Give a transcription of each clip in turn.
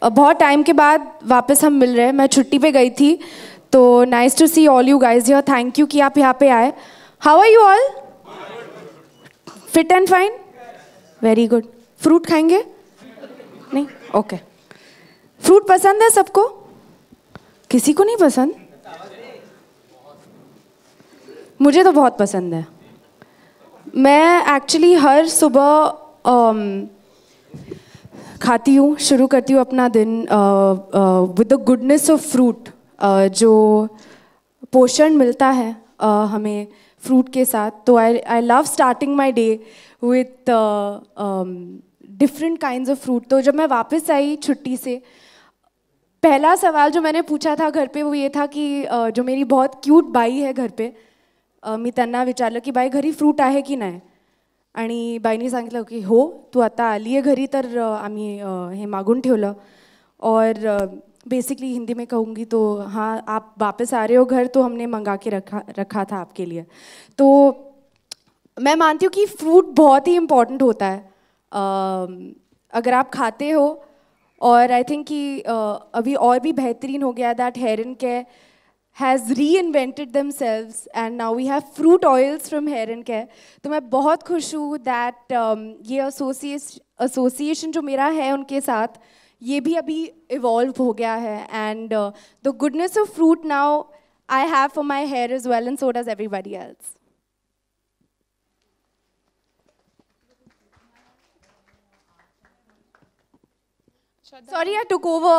बहुत टाइम के बाद वापस हम मिल रहे हैं. मैं छुट्टी पे गई थी, तो nice to see all you guys here. Thank you कि आप यहाँ पे आए. How are you all? Fit and fine? Very good. Fruit खाएंगे? नहीं? ओके. फ्रूट पसंद है सबको? किसी को नहीं पसंद? मुझे तो बहुत पसंद है. मैं एक्चुअली हर सुबह खाती हूँ, शुरू करती हूँ अपना दिन with the goodness of fruit. जो पोषण मिलता है हमें फ्रूट के साथ, तो I love starting my day with different kinds of fruit. तो जब मैं वापस आई छुट्टी से, पहला सवाल जो मैंने पूछा था घर पे वो ये था कि जो मेरी बहुत क्यूट बाई है घर पे, मी त्यांना विचारलं की बाई घरी फ्रूट आहे की नाही. आणि बाईंनी सांगितलं की हो, तू आता आली आहे घरी तर आम्ही हे मागून ठेवलं. और बेसिकली हिंदी में कहूँगी तो हाँ, आप वापस आ रहे हो घर तो हमने मंगा के रखा था आपके लिए. तो मैं मानती हूँ कि फ्रूट बहुत ही इम्पॉर्टेंट होता है अगर आप खाते हो. और आई थिंक कि अभी और भी बेहतरीन हो गया that heron care has reinvented themselves and now we have fruit oils from Hair and Care. तो मैं बहुत खुश हूँ that ये association जो मेरा है उनके साथ, ये भी अभी evolve हो गया है. And the goodness of fruit now I have for my hair as well, and so does everybody else. Sorry, I took over.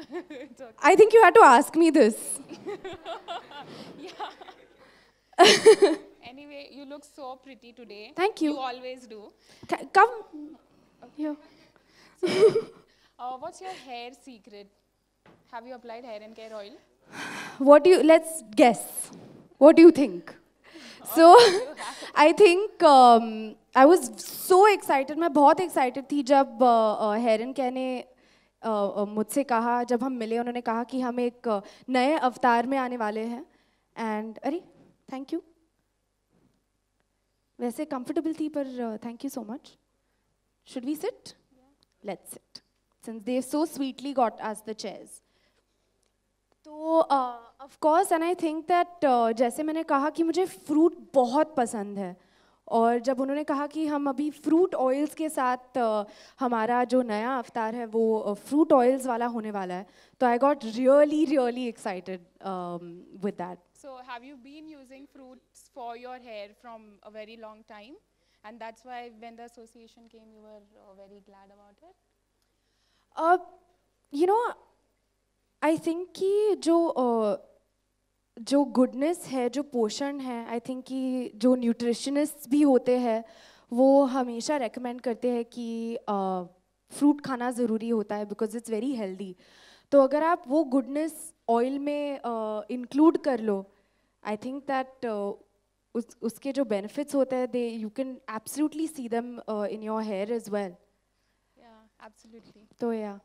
Okay. I think you had to ask me this. Yeah. Anyway, you look so pretty today. Thank you. You always do. Come here. What's your hair secret? Have you applied Hair and Care oil? Let's guess. What do you think? So, I think I was so excited. मैं बहुत excited थी जब Hair and Care ने मुझसे कहा, जब हम मिले उन्होंने कहा कि हम एक नए अवतार में आने वाले हैं. एंड अरे थैंक यू. वैसे कंफर्टेबल थी पर thank you so much. Should we sit? Let's sit since they so sweetly got us the chairs. तो of course and I think that जैसे मैंने कहा कि मुझे फ्रूट बहुत पसंद है, और जब उन्होंने कहा कि हम अभी फ्रूट ऑयल्स के साथ हमारा जो नया अवतार है वो फ्रूट ऑयल्स वाला होने वाला है, तो I got really excited with that. So have you been using fruits for your hair from a very long time, and that's why when the association came you were very glad about it? You know, I think कि जो goodness है, जो पोषण है, I think कि जो nutritionist भी होते हैं वो हमेशा रेकमेंड करते हैं कि फ्रूट खाना ज़रूरी होता है बिकॉज इट्स वेरी हेल्दी. तो अगर आप वो गुडनेस ऑयल में इंक्लूड कर लो, आई थिंक दैट उसके जो बेनिफिट्स होते हैं they you can absolutely see them in your hair as well. Yeah, absolutely. तो yeah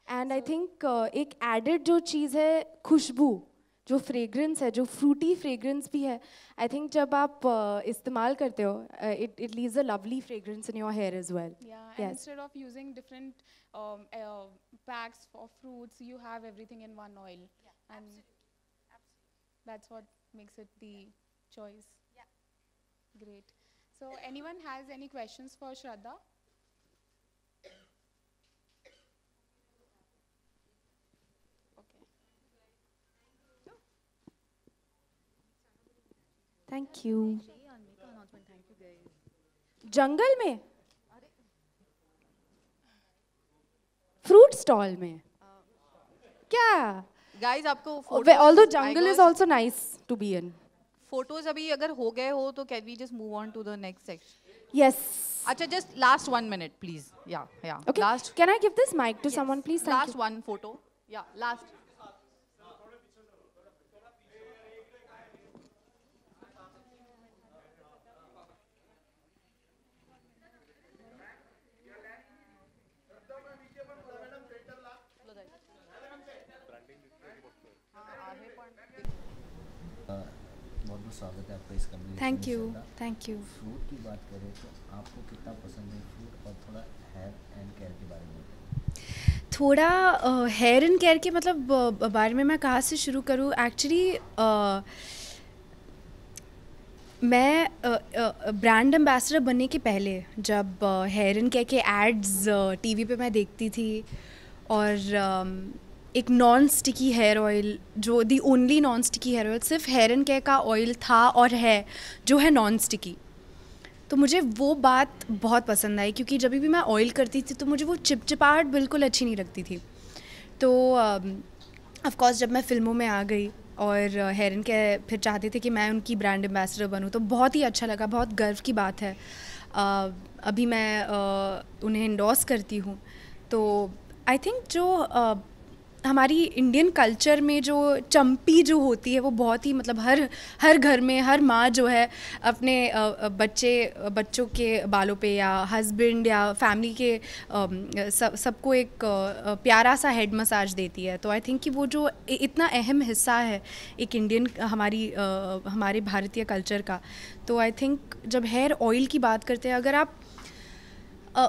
and I So- think एक एडेड जो चीज़ है खुशबू, जो फ्रेग्रेंस है, जो फ्रूटी फ्रेग्रेंस भी है, आई थिंक जब आप इस्तेमाल करते हो it leaves a lovely fragrance in your hair as well. Yeah, and Yes. instead of using different packs for fruits, you have everything in one oil. Yeah, and that's what makes it the choice. Yeah. Great. So anyone has any questions for Shraddha? Okay. Thank you. जंगल में fruit stall में क्या? Guys आपको although jungle is also nice to be in. Photos अभी अगर हो गए हो तो can we just move on to the next section? Yes. अच्छा, just last 1 minute please. Yeah okay. Last can I give this mic to someone please? Thank last you. One photo. Yeah last. बहुत बहुत स्वागत है आपका इस community. Thank you. Thank you. Fruit की बात करें तो आपको कितना पसंद है फ्रूट, और थोड़ा हेयर एंड केयर के बारे में बताइए. थोड़ा हेयर एंड केयर के मतलब बारे में मैं कहाँ से शुरू करूँ एक्चुअली मैं ब्रांड एम्बेसडर बनने के पहले जब हेयर एंड केयर के एड्स टीवी पे मैं देखती थी और एक नॉन स्टिकी हेयर ऑयल जो the only non sticky hair oil सिर्फ हेयर एंड केयर का ऑयल था और है जो है नॉन स्टिकी, तो मुझे वो बात बहुत पसंद आई क्योंकि जब भी मैं ऑयल करती थी तो मुझे वो चिपचिपाहट बिल्कुल अच्छी नहीं लगती थी। तो ऑफ कोर्स जब मैं फ़िल्मों में आ गई और हेयर एंड केयर फिर चाहते थे कि मैं उनकी ब्रांड एम्बेसडर बनूं, तो बहुत ही अच्छा लगा, बहुत गर्व की बात है। अभी मैं उन्हें इंडोर्स करती हूँ। तो आई थिंक जो हमारी इंडियन कल्चर में जो चंपी जो होती है वो बहुत ही मतलब हर घर में हर माँ जो है अपने बच्चों के बालों पे या हस्बैंड या फैमिली के सबको एक प्यारा सा हेड मसाज देती है। तो आई थिंक कि वो जो इतना अहम हिस्सा है एक इंडियन हमारे भारतीय कल्चर का, तो आई थिंक जब हेयर ऑयल की बात करते हैं अगर आप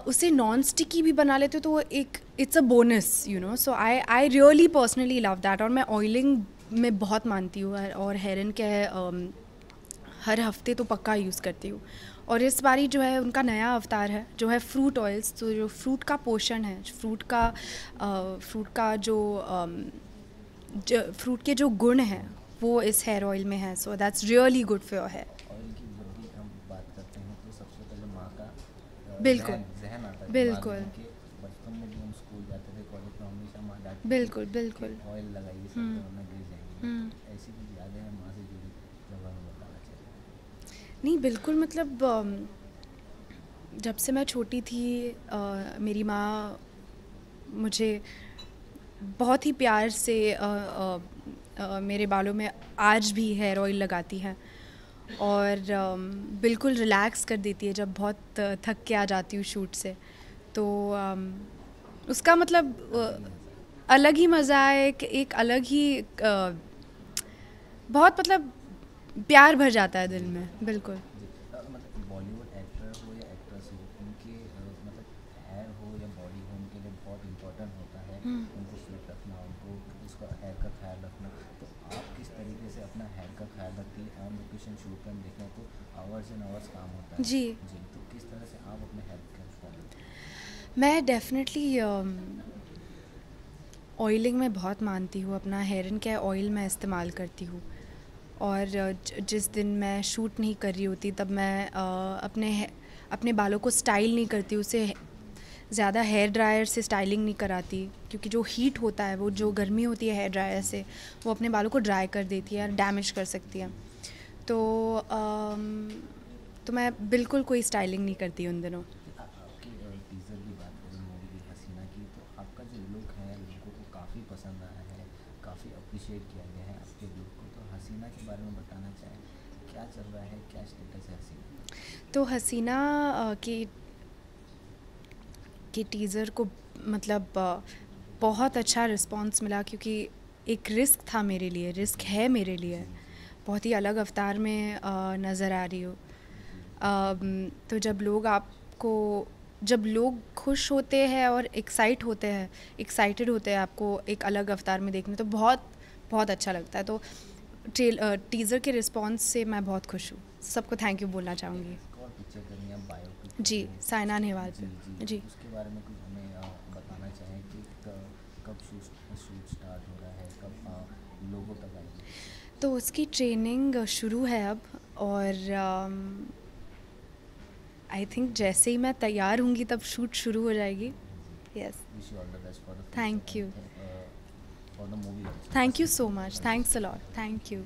उसे नॉन स्टिकी भी बना लेते हो तो वो एक it's a bonus you know. So I really personally love that और मैं ऑयलिंग में बहुत मानती हूँ और हेयर एंड केयर हर हफ्ते तो पक्का यूज़ करती हूँ। और इस बारी जो है उनका नया अवतार है जो है फ्रूट ऑयल्स। तो जो फ्रूट का पोषण है, फ्रूट का जो फ्रूट के जो गुण हैं वो इस हेयर ऑयल में है। So that's really good for your hair. Oil की जब भी हम बात करते हैं तो सबसे पहले माँ का बिल्कुल जहन आता है। बिल्कुल बचपन में जब हम स्कूल जाते थे, कॉलेज में हमेशा माँ डांटती बिल्कुल बिल्कुल ऑयल लगाइए सर वरना गिर जाएंगे। ऐसी कुछ यादें हैं माँ से जुड़ी जब हमें बताना चाहिए? नहीं बिल्कुल, मतलब जब से मैं छोटी थी मेरी माँ मुझे बहुत ही प्यार से मेरे बालों में आज भी हेयर ऑयल लगाती हैं और बिल्कुल रिलैक्स कर देती है जब बहुत थक के आ जाती हूँ शूट से। तो उसका मतलब अलग ही मज़ा है, एक अलग ही बहुत मतलब प्यार भर जाता है दिल में। बिल्कुल मतलब बॉलीवुड एक्टर हो या एक्ट्रेस हो, उनके मतलब हेयर हो या बॉडी हो, उनके लिए बहुत इम्पोर्टेंट होता है उनको फिट रखना, उनको उसका हेयर का ख्याल रखना। तो आप किस तरीके से अपना हेयर का ख्याल रखती है? ऑन लोकेशन शूट पर देखें तो आवर्स एंड आवर्स काम होता है जी। तो किस तरह से आप अपने हेयर का ख्याल रखते हैं? मैं डेफिनेटली ऑयलिंग में बहुत मानती हूँ। अपना हेयर एंड केयर ऑयल मैं इस्तेमाल करती हूँ और जिस दिन मैं शूट नहीं कर रही होती तब मैं अपने बालों को स्टाइल नहीं करती, उसे ज़्यादा हेयर ड्रायर से स्टाइलिंग नहीं कराती क्योंकि जो हीट होता है, वो जो गर्मी होती है हेयर ड्रायर से, वो अपने बालों को ड्राई कर देती है, डैमेज कर सकती है। तो मैं बिल्कुल कोई स्टाइलिंग नहीं करती उन दिनों। आपकी टीज़र की बात करें मूवी हसीना की, तो आपका जो लुक है लोगों को काफ़ी पसंद आया है, काफ़ी अप्रिशिएट किया गया है आपके लुक को। तो हसीना के बारे में बताना चाहें, क्या चल रहा है, क्या स्टेटस है हसीना? तो हसीना के टीज़र को मतलब बहुत अच्छा रिस्पांस मिला क्योंकि एक रिस्क था मेरे लिए, रिस्क है मेरे लिए, बहुत ही अलग अवतार में नज़र आ रही हो। तो जब लोग खुश होते हैं और एक्साइटेड होते हैं आपको एक अलग अवतार में देखने, तो बहुत बहुत अच्छा लगता है। तो टीज़र के रिस्पांस से मैं बहुत खुश हूँ। सबको थैंक यू बोलना चाहूँगी। और पिक्चर करनी है बायोपिक जी, साइना नेहवाल पे। जी उसके बारे में कुछ हमें बताना चाहें कि कब शूट स्टार्ट हो रहा है, कब लोगों तक आएगी? तो उसकी ट्रेनिंग शुरू है अब और आई थिंक जैसे ही मैं तैयार होंगी तब शूट शुरू हो जाएगी। Yes, wish you all the best for the thank you, for the movie. Thank you so much, thanks a lot, thank you.